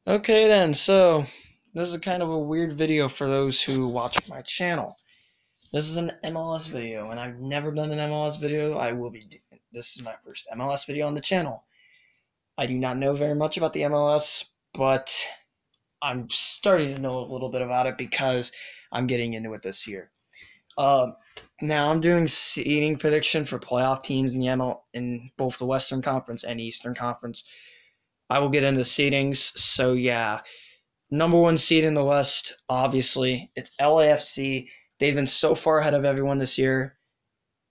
Okay then, so this is kind of a weird video for those who watch my channel. This is an MLS video, and I've never done an MLS video. This is my first MLS video on the channel. I do not know very much about the MLS, but I'm starting to know a little bit about it because I'm getting into it this year. Um, Now I'm doing seeding prediction for playoff teams in the ML in both the Western Conference and Eastern Conference. I will get into seedings, so yeah. Number one seed in the West, obviously, it's LAFC. They've been so far ahead of everyone this year.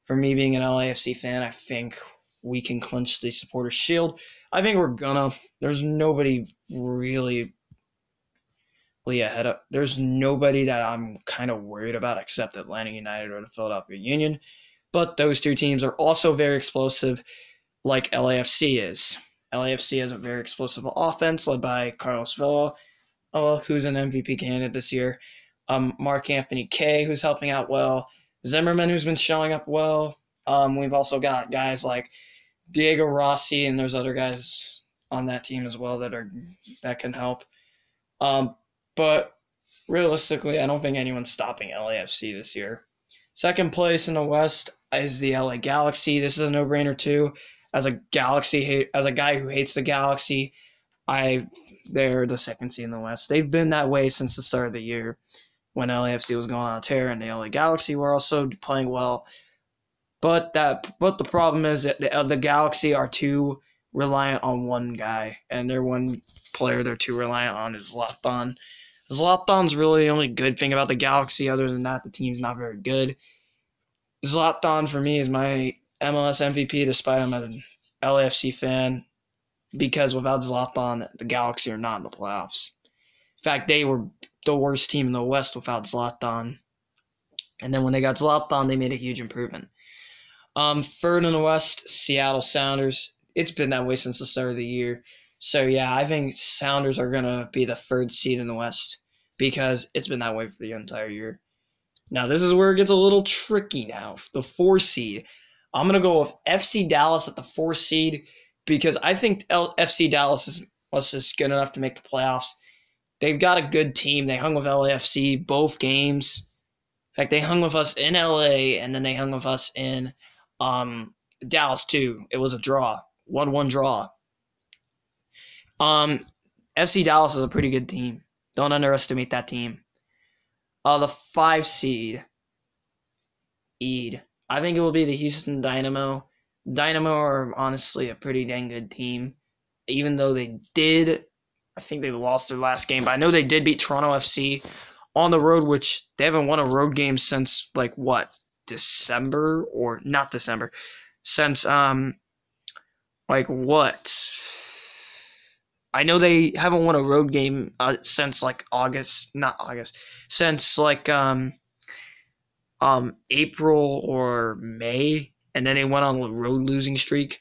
For me being an LAFC fan, I think we can clinch the Supporters' Shield. I think we're gonna. There's nobody really ahead of. There's nobody that I'm kind of worried about except Atlanta United or the Philadelphia Union. But those two teams are also very explosive, like LAFC is. LAFC has a very explosive offense led by Carlos Vela, who's an MVP candidate this year. Mark Anthony K, who's helping out well. Zimmerman, who's been showing up well. We've also got guys like Diego Rossi, and there's other guys on that team as well that can help. But realistically, I don't think anyone's stopping LAFC this year. Second place in the West is the LA Galaxy. This is a no-brainer too. As a guy who hates the Galaxy, they're the second seed in the West. They've been that way since the start of the year when LAFC was going on a tear and the LA Galaxy were also playing well. But the problem is that the Galaxy are too reliant on one guy, and their one player they're too reliant on is Zlatan. Zlatan's really the only good thing about the Galaxy. Other than that, the team's not very good. Zlatan for me is my MLS MVP, despite I'm an LAFC fan, because without Zlatan, the Galaxy are not in the playoffs. In fact, they were the worst team in the West without Zlatan. And then when they got Zlatan, they made a huge improvement. Third in the West, Seattle Sounders. It's been that way since the start of the year. So yeah, I think Sounders are gonna be the third seed in the West because it's been that way for the entire year. Now this is where it gets a little tricky now. The 4 seed. I'm gonna go with FC Dallas at the 4 seed because I think FC Dallas was just good enough to make the playoffs. They've got a good team. They hung with LAFC both games. In fact, they hung with us in LA, and then they hung with us in Dallas too. It was a draw, 1-1 draw. Um, FC Dallas is a pretty good team. Don't underestimate that team. The 5 seed, Eid. I think it will be the Houston Dynamo. Dynamo are honestly a pretty dang good team, even though I think they lost their last game, but I know they did beat Toronto FC on the road, which they haven't won a road game since December or not December, since what? I know they haven't won a road game since August, not August, since April or May, and then they went on a road losing streak.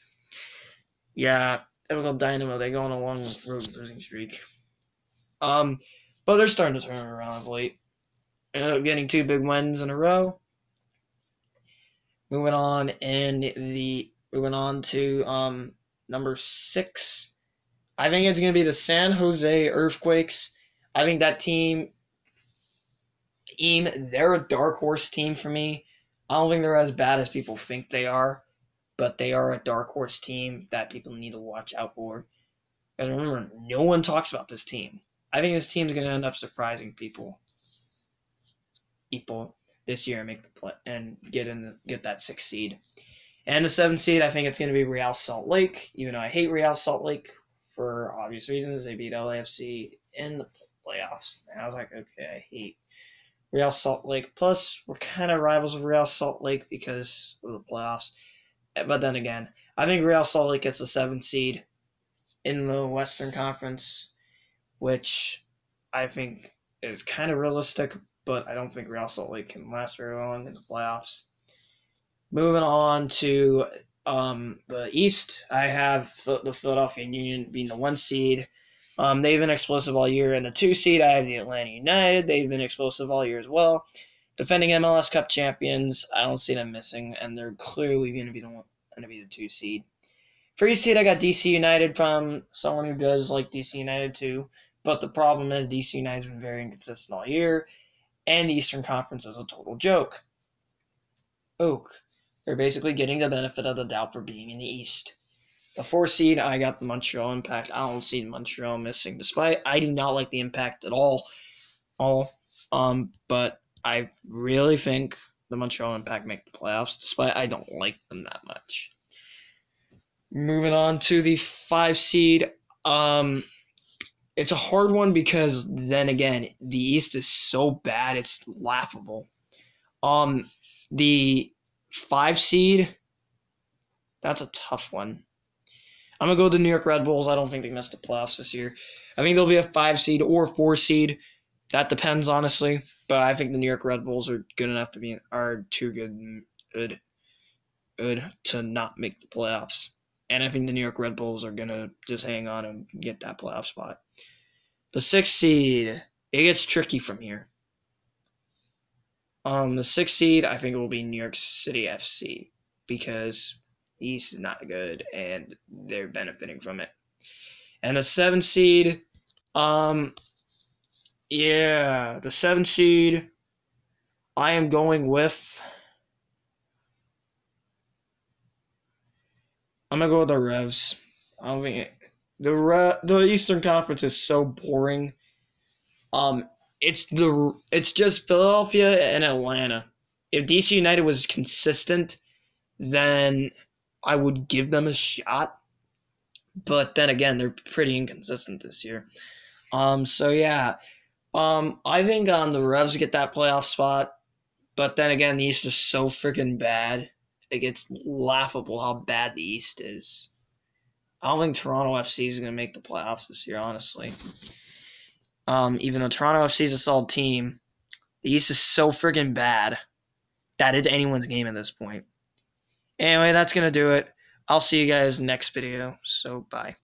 Yeah, typical Dynamo, they go on a long road losing streak. But they're starting to turn it around of late. Ended up getting 2 big wins in a row. Moving on to number 6. I think it's gonna be the San Jose Earthquakes. I think that team, they're a dark horse team for me. I don't think they're as bad as people think they are, but they are a dark horse team that people need to watch out for. Because remember, no one talks about this team. I think this team's gonna end up surprising people this year and make the play and get that 6th seed. And the 7th seed, I think it's gonna be Real Salt Lake. Even though I hate Real Salt Lake for obvious reasons, they beat LAFC in the playoffs. And I was like, okay, I hate Real Salt Lake. Plus, we're kind of rivals with Real Salt Lake because of the playoffs. But then again, I think Real Salt Lake gets the 7th seed in the Western Conference, which I think is kind of realistic, but I don't think Real Salt Lake can last very long in the playoffs. Moving on to the East, I have the Philadelphia Union being the 1 seed. They've been explosive all year. And the 2 seed, I have the Atlanta United. They've been explosive all year as well. Defending MLS Cup champions, I don't see them missing, and they're clearly going to be the 2 seed. 3 seed, I got DC United from someone who does like DC United too. But the problem is DC United's been very inconsistent all year, and the Eastern Conference is a total joke. They're basically getting the benefit of the doubt for being in the East. The 4 seed, I got the Montreal Impact. I don't see Montreal missing, despite I do not like the Impact at all. But I really think the Montreal Impact make the playoffs, despite I don't like them that much. Moving on to the 5 seed, it's a hard one because then again, the East is so bad it's laughable. The 5 seed, that's a tough one. I'm gonna go with the New York Red Bulls. I don't think they missed the playoffs this year. I think they'll be a 5 seed or 4 seed. That depends, honestly. But I think the New York Red Bulls are good enough are too good to not make the playoffs. And I think the New York Red Bulls are gonna just hang on and get that playoff spot. The 6th seed, it gets tricky from here. The 6th seed, I think it will be New York City FC because the East is not good and they're benefiting from it. And the 7th seed, the 7th seed, I am going with. I'm gonna go with the Revs. I mean, the Eastern Conference is so boring. It's just Philadelphia and Atlanta. If DC United was consistent, then I would give them a shot. But then again, they're pretty inconsistent this year. So yeah. I think the Revs get that playoff spot. But then again, the East is so freaking bad. It's laughable how bad the East is. I don't think Toronto FC is going to make the playoffs this year, honestly. Even though Toronto FC is a solid team, the East is so freaking bad that it's anyone's game at this point. Anyway, that's going to do it. I'll see you guys next video, so bye.